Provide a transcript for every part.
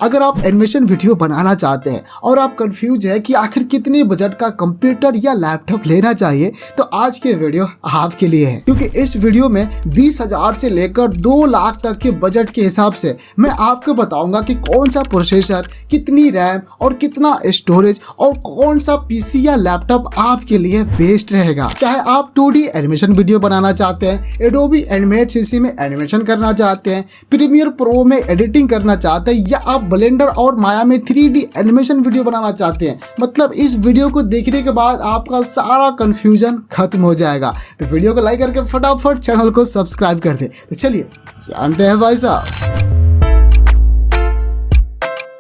अगर आप animation video बनाना चाहते हैं और आप कंफ्यूज है कि आखिर कितने बजट का कंप्यूटर या लैपटॉप लेना चाहिए, तो आज के वीडियो आपके लिए है। क्योंकि इस वीडियो में 20,000 से लेकर 2 लाख तक के बजट के हिसाब से मैं आपको बताऊंगा कि कौन सा प्रोसेसर, कितनी रैम और कितना स्टोरेज और कौन सा पीसी या लैपटॉप आपके लिए बेस्ट रहेगा। चाहे आप 2D एनिमेशन वीडियो बनाना चाहते हैं, एडोबी एनिमेट सीसी में एनिमेशन करना चाहते हैं, प्रीमियर प्रो में एडिटिंग करना चाहते हैं, या आप ब्लेंडर और माया में 3D एनिमेशन वीडियो बनाना चाहते हैं, मतलब इस वीडियो को देखने के बाद आपका सारा कंफ्यूजन खत्म हो जाएगा। तो वीडियो को लाइक करके फटाफट चैनल को सब्सक्राइब कर दे। तो चलिए जानते हैं भाई साहब।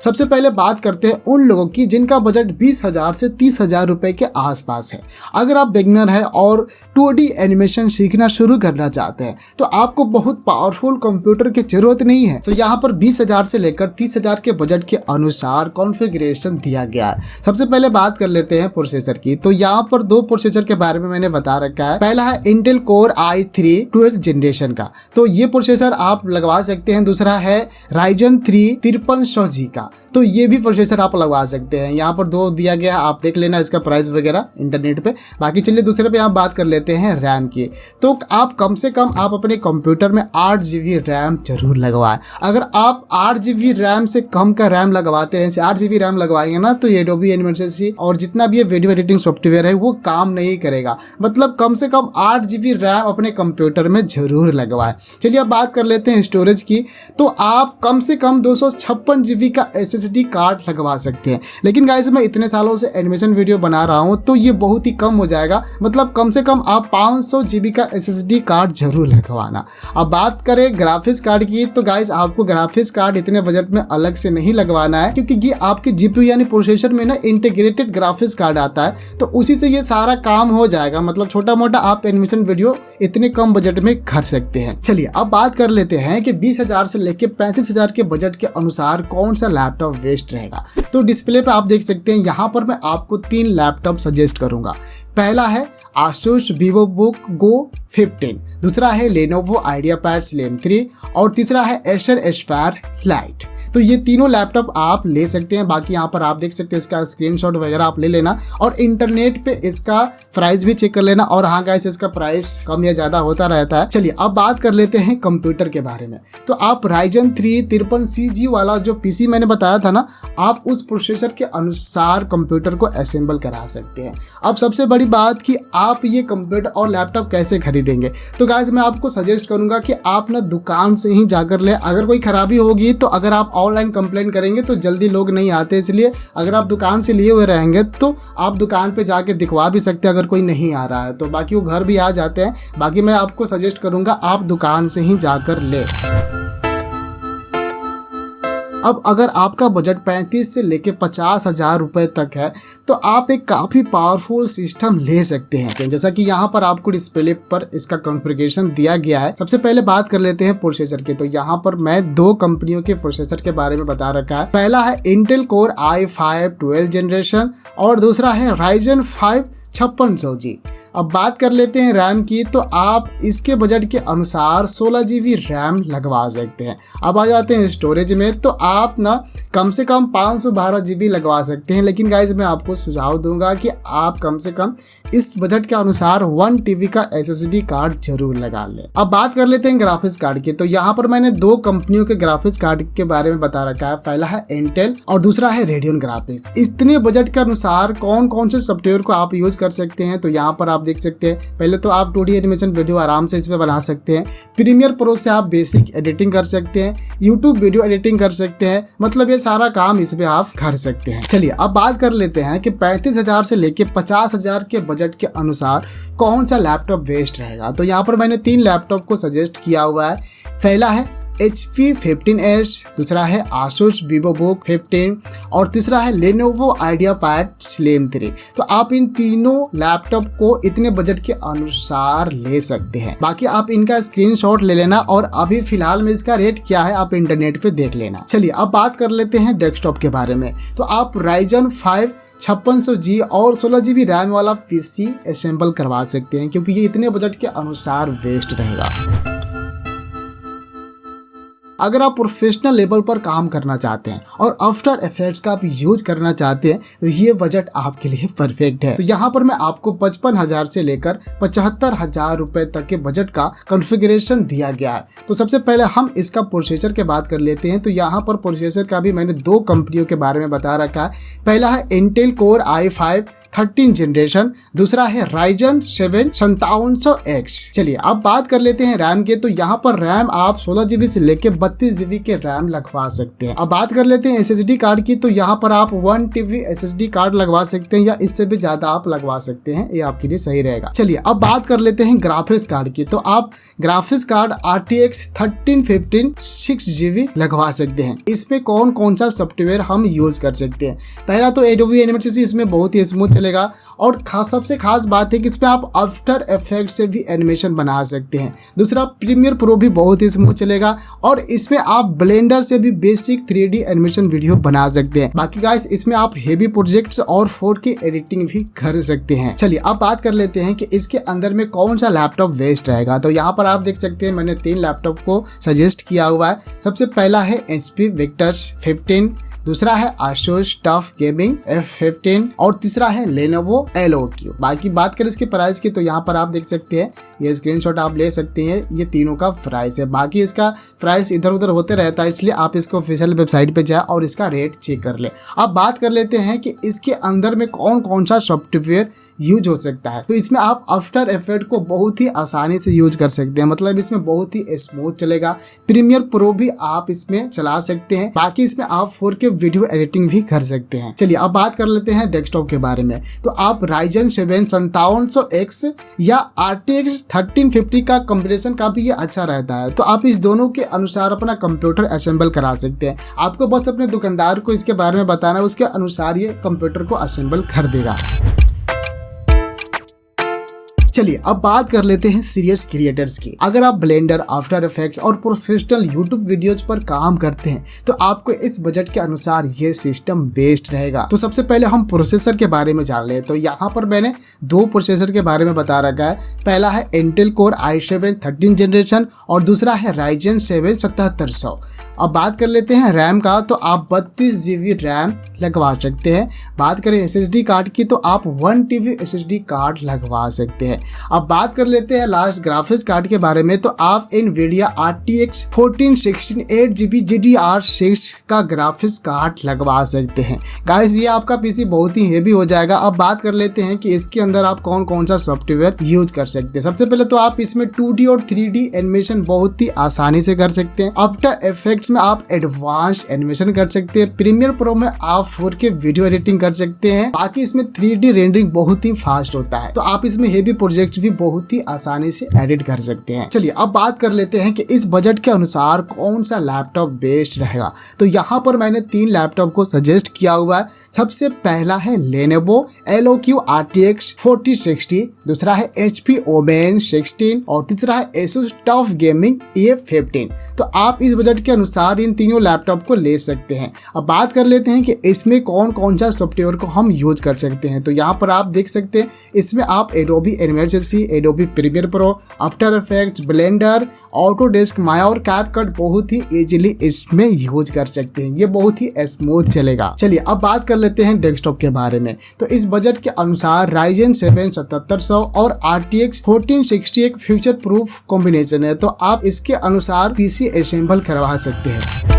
सबसे पहले बात करते हैं उन लोगों की जिनका बजट 20,000 से 30,000 रुपए के आसपास है। अगर आप बिगनर हैं और 2D एनिमेशन सीखना शुरू करना चाहते हैं तो आपको बहुत पावरफुल कंप्यूटर की जरूरत नहीं है। तो यहाँ पर 20,000 से लेकर 30,000 के बजट के अनुसार कॉन्फ़िगरेशन दिया गया है। सबसे पहले बात कर लेते हैं प्रोसेसर की। तो यहाँ पर 2 प्रोसेसर के बारे में मैंने बता रखा है। पहला है Intel core i3 12th generation का, तो ये प्रोसेसर आप लगवा सकते हैं। दूसरा है Ryzen 3 5300G का, तो ये भी प्रोसेसर आप लगवा सकते हैं। यहाँ पर 2 दिया गया है, आप देख लेना इसका प्राइस वगैरह इंटरनेट पे। बाकी चलिए दूसरे पे आप बात कर लेते हैं रैम की। तो आप कम से कम आप अपने कंप्यूटर में 8 GB रैम जरूर लगवाएं। अगर आप 8 GB रैम से कम का रैम लगवाते हैं, 4 GB रैम लगवाएंगे ना, तो ये एडोबी एनिमेट सीसी और जितना भी ये वीडियो एडिटिंग सॉफ्टवेयर है वो काम नहीं करेगा। मतलब कम से कम 8 GB रैम अपने कंप्यूटर में जरूर लगवाएं। चलिए अब बात कर लेते हैं स्टोरेज की। तो आप कम से कम 256 GB का SSD कार्ड लगवा सकते हैं। लेकिन गाइस मैं इतने सालों से एनिमेशन वीडियो बना रहा हूं तो ये बहुत ही कम हो जाएगा। मतलब कम से कम आप 500 GB का SSD कार्ड जरूर लगवाना। अब बात करें ग्राफिक्स कार्ड की, तो गाइस आपको ग्राफिक्स कार्ड इतने बजट में अलग से नहीं लगवाना है, क्योंकि ये आपके GPU यानी प्रोसेसर में ना इंटीग्रेटेड ग्राफिक्स कार्ड आता है, तो उसी से ये सारा काम हो जाएगा। मतलब छोटा मोटा आप एनिमेशन वीडियो इतने कम बजट में कर सकते हैं। चलिए अब बात कर लेते हैं कि 20,000 से लेकर 35,000 के बजट के अनुसार कौन सा लैपटॉप बेस्ट रहेगा। तो डिस्प्ले पे आप देख सकते हैं, यहाँ पर मैं आपको 3 लैपटॉप सजेस्ट करूंगा। पहला है Asus VivoBook Go 15, दूसरा है Lenovo IdeaPad Slim 3 और तीसरा है Acer Aspire Lite। तो ये तीनों लैपटॉप आप ले सकते हैं। बाकी यहाँ पर आप देख सकते हैं, इसका स्क्रीनशॉट वगैरह आप ले लेना और इंटरनेट पे इसका प्राइस भी चेक कर लेना। और हाँ गाइस, इसका प्राइस कम या ज़्यादा होता रहता है। चलिए अब बात कर लेते हैं कंप्यूटर के बारे में। तो आप Ryzen 3 5300G वाला जो पीसी मैंने बताया था ना, आप उस प्रोसेसर के अनुसार कंप्यूटर को असेंबल करा सकते हैं। अब सबसे बड़ी बात कि आप ये कंप्यूटर और लैपटॉप कैसे खरीदेंगे, तो गाइस मैं आपको सजेस्ट करूंगा कि आप ना दुकान से ही जाकर ले। अगर कोई खराबी होगी तो अगर आप ऑनलाइन कंप्लेन करेंगे तो जल्दी लोग नहीं आते, इसलिए अगर आप दुकान से लिए हुए रहेंगे तो आप दुकान पे जाके दिखवा भी सकते हैं अगर कोई नहीं आ रहा है तो। बाकी वो घर भी आ जाते हैं। बाकी मैं आपको सजेस्ट करूंगा आप दुकान से ही जाकर ले। अब अगर आपका बजट 35 से लेके 50,000 रुपए तक है तो आप एक काफ़ी पावरफुल सिस्टम ले सकते हैं। जैसा कि यहाँ पर आपको डिस्प्ले पर इसका कॉन्फ़िगरेशन दिया गया है। सबसे पहले बात कर लेते हैं प्रोसेसर के। तो यहाँ पर मैं 2 कंपनियों के प्रोसेसर के बारे में बता रखा है। पहला है Intel core i5 12th generation और दूसरा है Ryzen 5 5600G। अब बात कर लेते हैं रैम की। तो आप इसके बजट के अनुसार 16 GB रैम लगवा सकते हैं। अब आ जाते हैं स्टोरेज में। तो आप ना कम से कम 512 GB लगवा सकते हैं। लेकिन गाइज मैं आपको सुझाव दूंगा कि आप कम से कम इस बजट के अनुसार 1 TB का SSD कार्ड जरूर लगा लें। अब बात कर लेते हैं ग्राफिक्स कार्ड की। तो यहाँ पर मैंने 2 कंपनियों के ग्राफिक्स कार्ड के बारे में बता रखा है। पहला है इंटेल और दूसरा है रेडियन ग्राफिक्स। इतने बजट के अनुसार कौन कौन से सॉफ्टवेयर को आप यूज कर सकते हैं, तो यहाँ पर आप देख सकते हैं। पहले तो आप 2D एनिमेशन वीडियो आराम से इसमें बना सकते हैं। प्रीमियर प्रो से आप बेसिक एडिटिंग कर सकते हैं, यूट्यूब वीडियो एडिटिंग कर सकते हैं। मतलब ये सारा काम इसमें आप कर सकते हैं। चलिए अब बात कर लेते हैं कि 35,000 से लेके 50,000 के बजट के अनुसार कौन सा लैपटॉप बेस्ट रहेगा। तो यहाँ पर मैंने 3 लैपटॉप को सजेस्ट किया हुआ है। पहला है HP 15S, दूसरा है Asus VivoBook 15 और तीसरा है Lenovo IdeaPad Slim 3। तो आप इन तीनों लैपटॉप को इतने बजट के अनुसार ले सकते हैं। बाकी आप इनका स्क्रीनशॉट ले लेना और अभी फिलहाल में इसका रेट क्या है आप इंटरनेट पे देख लेना। चलिए अब बात कर लेते हैं डेस्कटॉप के बारे में। तो आप Ryzen 5 5600G और 16 GB रैम वाला पीसी असेंबल करवा सकते हैं, क्योंकि ये इतने बजट के अनुसार बेस्ट रहेगा। अगर आप प्रोफेशनल लेवल पर काम करना चाहते हैं और आफ्टर इफेक्ट्स का आप यूज करना चाहते हैं तो ये बजट आपके लिए परफेक्ट है। तो यहाँ पर मैं आपको 55,000 से लेकर 75,000 रुपए तक के बजट का कॉन्फ़िगरेशन दिया गया है। तो सबसे पहले हम इसका प्रोसेसर के बात कर लेते हैं। तो यहाँ पर प्रोसेसर का भी मैंने 2 कंपनियों के बारे में बता रखा है। पहला है इंटेल कोर i5 13 जनरेशन, दूसरा है Ryzen 7 5700X। चलिए अब बात कर लेते हैं रैम के। तो यहाँ पर रैम आप 16 GB से लेके 32 GB के रैम लगवा सकते हैं। अब बात कर लेते हैं SSD कार्ड की। तो यहाँ पर आप 1 TB SSD कार्ड लगवा सकते हैं या इससे भी ज्यादा आप लगवा सकते हैं, ये आपके लिए सही रहेगा। चलिए अब बात कर लेते हैं ग्राफिक्स कार्ड की। तो आप ग्राफिक्स कार्ड RTX 1350 6GB लगवा सकते हैं। इसमें कौन कौन सा सॉफ्टवेयर हम यूज कर सकते हैं? पहला तो Adobe Animate CC, इसमें बहुत ही स्मूथ चलेगा और सबसे खास बात है कि इसमें आप आफ्टर इफेक्ट से भी एनिमेशन बना सकते हैं। दूसरा प्रीमियर प्रो भी बहुत ही स्मूथ चलेगा और इसमें आप ब्लेंडर से भी बेसिक 3D एनिमेशन वीडियो बना सकते हैं। बाकी गाइस इसमें आप हेवी प्रोजेक्ट्स और 4K एडिटिंग भी कर सकते हैं। चलिए अब बात कर लेते हैं कि इसके अंदर में कौन सा लैपटॉप बेस्ट रहेगा। तो यहाँ पर आप देख सकते हैं मैंने 3 लैपटॉप को सजेस्ट किया हुआ है। सबसे पहला है HP Victus 15, दूसरा है Asus TUF Gaming F15 और तीसरा है Lenovo Eloque। बाकी बात करें इसके प्राइस की तो यहाँ पर आप देख सकते हैं, ये स्क्रीनशॉट आप ले सकते हैं, ये तीनों का प्राइस है। बाकी इसका प्राइस इधर उधर होते रहता है, इसलिए आप इसको ऑफिशियल वेबसाइट पे जाए और इसका रेट चेक कर ले। अब बात कर लेते हैं कि इसके अंदर में कौन कौन सा सॉफ्टवेयर यूज हो सकता है। तो इसमें आप आफ्टर इफेक्ट को बहुत ही आसानी से यूज कर सकते हैं, मतलब इसमें बहुत ही स्मूथ चलेगा। प्रीमियर प्रो भी आप इसमें चला सकते हैं। बाकी इसमें आप 4K वीडियो एडिटिंग भी कर सकते हैं। चलिए अब बात कर लेते हैं डेस्कटॉप के बारे में। तो आप Ryzen 7 5700X या RTX 1350 का कॉम्बिनेशन का भी ये अच्छा रहता है। तो आप इस दोनों के अनुसार अपना कंप्यूटर असेंबल करा सकते हैं। आपको बस अपने दुकानदार को इसके बारे में बताना है, उसके अनुसार ये कंप्यूटर को असेंबल कर देगा। चलिए अब बात कर लेते हैं सीरियस क्रिएटर्स की। अगर आप ब्लेंडर, आफ्टर इफेक्ट्स और प्रोफेशनल यूट्यूब वीडियोज पर काम करते हैं तो आपको इस बजट के अनुसार ये सिस्टम बेस्ट रहेगा। तो सबसे पहले हम प्रोसेसर के बारे में जान ले। तो यहाँ पर मैंने 2 प्रोसेसर के बारे में बता रखा है। पहला है इंटेल कोर i7 13 जनरेशन और दूसरा है Ryzen 7 7700। अब बात कर लेते हैं रैम का। तो आप 32 GB रैम लगवा सकते हैं। बात करें SSD कार्ड की तो आप 1 TB SSD कार्ड लगवा सकते हैं। अब बात कर लेते हैं लास्ट ग्राफिक्स कार्ड के बारे में। तो आप Nvidia RTX 1416 8GB GDR6 का ग्राफिक्स कार्ड लगवा सकते हैं। गाइस ये आपका पीसी बहुत ही हेवी हो जाएगा। अब बात कर लेते हैं कि इसके अंदर आप कौन कौन सा सॉफ्टवेयर यूज कर सकते हैं। सबसे पहले तो आप इसमें 2D और 3D एनिमेशन बहुत ही आसानी से कर सकते हैं। आफ्टर इफेक्ट्स में आप एडवांस एनिमेशन कर सकते हैं। प्रीमियर प्रो में आप 4K वीडियो एडिटिंग कर सकते हैं। बाकी इसमें 3D रेंडरिंग बहुत ही फास्ट होता है। तो आप इसमें हेवी प्रोजेक्ट भी बहुत ही आसानी से एडिट कर सकते हैं। चलिए अब बात कर लेते हैं कि इस बजट के अनुसार कौन सा लैपटॉप बेस्ट रहेगा। तो यहाँ पर मैंने 3 लैपटॉप को सजेस्ट किया हुआ है। सबसे पहला है Lenovo Eloque RTX 4060, दूसरा है HP Omen 16 और तीसरा है Asus TUF Gaming A15। तो आप इस बजट के अनुसार इन तीनों लैपटॉप को ले सकते हैं। अब बात कर लेते हैं कि इसमें कौन कौन सा सॉफ्टवेयर को हम यूज कर सकते हैं। तो यहाँ पर आप देख सकते हैं इसमें आप Adobe Animate CC, Adobe Premiere Pro, After Effects, Blender, Autodesk, Maya और CapCut बहुत ही इजीली इसमें यूज कर सकते हैं। ये बहुत ही स्मूथ चलेगा। चलिए अब बात कर लेते हैं डेस्कटॉप के बारे में। तो इस बजट के अनुसार Ryzen 7 7700 और RTX 1460 एक फ्यूचर प्रूफ कॉम्बिनेशन है। तो आप इसके अनुसार पीसी असेंबल करवा सकते हैं।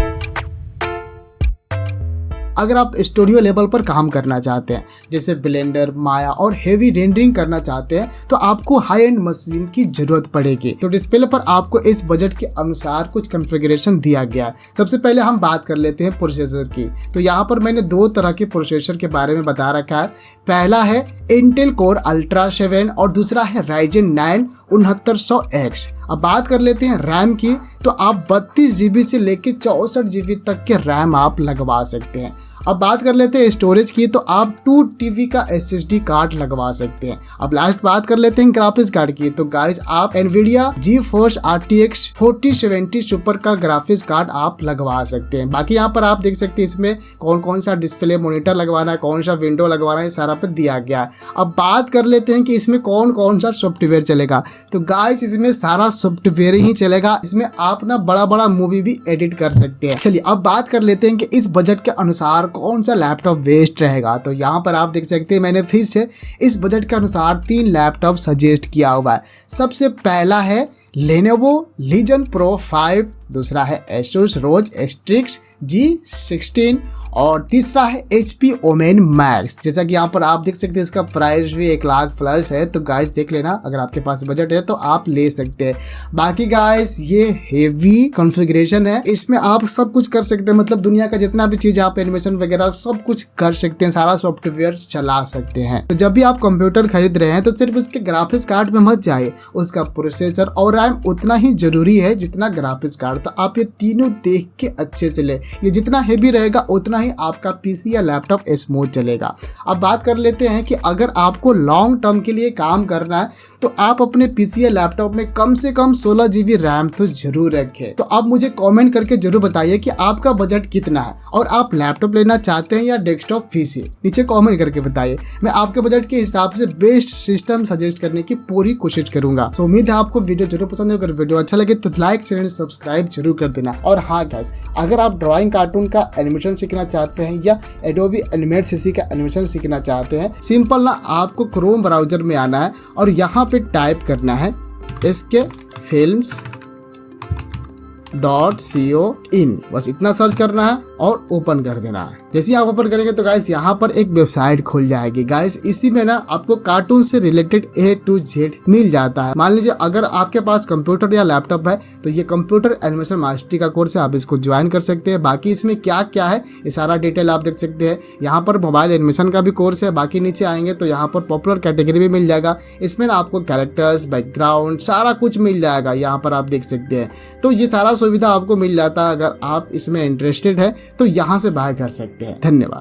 अगर आप स्टूडियो लेवल पर काम करना चाहते हैं जैसे ब्लेंडर, माया और हेवी रेंडरिंग करना चाहते हैं तो आपको हाई एंड मशीन की जरूरत पड़ेगी। तो डिस्प्ले पर आपको इस बजट के अनुसार कुछ कॉन्फ़िगरेशन दिया गया है। सबसे पहले हम बात कर लेते हैं प्रोसेसर की। तो यहाँ पर मैंने 2 तरह के प्रोसेसर के बारे में बता रखा है। पहला है इंटेल कोर अल्ट्रा 7 और दूसरा है Ryzen 9 6900X। अब बात कर लेते हैं रैम की। तो आप 32 GB से लेकर 64 GB तक के रैम आप लगवा सकते हैं। अब बात कर लेते हैं स्टोरेज की, तो आप 2 TB का SSD कार्ड लगवा सकते हैं। अब लास्ट बात कर लेते हैं ग्राफिक्स कार्ड की, तो गाइस आप Nvidia GeForce RTX 4070 सुपर का ग्राफिक्स कार्ड आप लगवा सकते हैं। बाकी यहाँ पर आप देख सकते हैं इसमें कौन कौन सा डिस्प्ले मॉनिटर लगवाना है, कौन सा विंडो लगवाना है, सारा पे दिया गया है। अब बात कर लेते हैं कि इसमें कौन कौन सा सॉफ्टवेयर चलेगा, तो गाइस इसमें सारा सॉफ्टवेयर ही चलेगा। इसमें आप ना बड़ा बड़ा मूवी भी एडिट कर सकते हैं। चलिए अब बात कर लेते हैं कि इस बजट के अनुसार कौन सा लैपटॉप बेस्ट रहेगा। तो यहाँ पर आप देख सकते हैं मैंने फिर से इस बजट के अनुसार 3 लैपटॉप सजेस्ट किया हुआ है। सबसे पहला है Lenovo Legion Pro 5, दूसरा है Asus ROG Strix G16 और तीसरा है HP Omen Max। जैसा कि यहाँ पर आप देख सकते हैं इसका प्राइस भी 1 लाख प्लस है, तो गाइस देख लेना, अगर आपके पास बजट है तो आप ले सकते हैं। बाकी गाइस ये हेवी कॉन्फ़िगरेशन है, इसमें आप सब कुछ कर सकते हैं, मतलब दुनिया का जितना भी चीज आप एनिमेशन वगैरह सब कुछ कर सकते हैं, सारा सॉफ्टवेयर चला सकते हैं। तो जब भी आप कंप्यूटर खरीद रहे हैं तो सिर्फ इसके ग्राफिक्स कार्ड में मत जाइए, उसका प्रोसेसर और रैम उतना ही जरूरी है जितना ग्राफिक्स कार्ड। तो आप ये तीनों देख के अच्छे से ले, ये जितना हेवी रहेगा उतना ही आपका पीसी या लैपटॉप स्मूथ चलेगा। अब बात कर लेते हैं कि अगर आपको लॉन्ग टर्म के लिए काम करना है तो आप अपने पीसी या लैपटॉप में कम से कम 16 GB रैम तो जरूर रखें। तो आप मुझे कमेंट करके जरूर बताइए कि आपका बजट कितना है और आप लैपटॉप लेना चाहते हैं या डेस्कटॉप पीसी, नीचे कमेंट करके बताइए। मैं आपके बजट के हिसाब से बेस्ट सिस्टम सजेस्ट करने की पूरी कोशिश करूंगा। तो उम्मीद है आपको वीडियो जरूर पसंद है। अगर वीडियो अच्छा लगे तो लाइक शेयर सब्सक्राइब जरूर कर देना। और हाँ गाइस, अगर आप ड्राइंग कार्टून का एनिमेशन सीखना चाहते हैं या एडोबी एनिमेट CC का एनिमेशन सीखना चाहते हैं, सिंपल ना आपको क्रोम ब्राउजर में आना है और यहाँ पे टाइप करना है skfilms.co.in, बस इतना सर्च करना है और ओपन कर देना है। जैसे आप ओपन करेंगे तो गाइस यहाँ पर एक वेबसाइट खुल जाएगी। गाइस इसी में ना आपको कार्टून से रिलेटेड A to Z मिल जाता है। मान लीजिए अगर आपके पास कंप्यूटर या लैपटॉप है तो ये कंप्यूटर एनिमेशन मास्टरी का कोर्स है, आप इसको ज्वाइन कर सकते हैं। बाकी इसमें क्या क्या है ये सारा डिटेल आप देख सकते हैं। यहाँ पर मोबाइल एनिमेशन का भी कोर्स है। बाकी नीचे आएंगे तो यहाँ पर पॉपुलर कैटेगरी भी मिल जाएगा। इसमें ना आपको कैरेक्टर्स, बैकग्राउंड सारा कुछ मिल जाएगा, यहाँ पर आप देख सकते हैं। तो ये सारा सुविधा आपको मिल जाता है। अगर आप इसमें इंटरेस्टेड है तो यहाँ से बाय कर सकते हैं। धन्यवाद।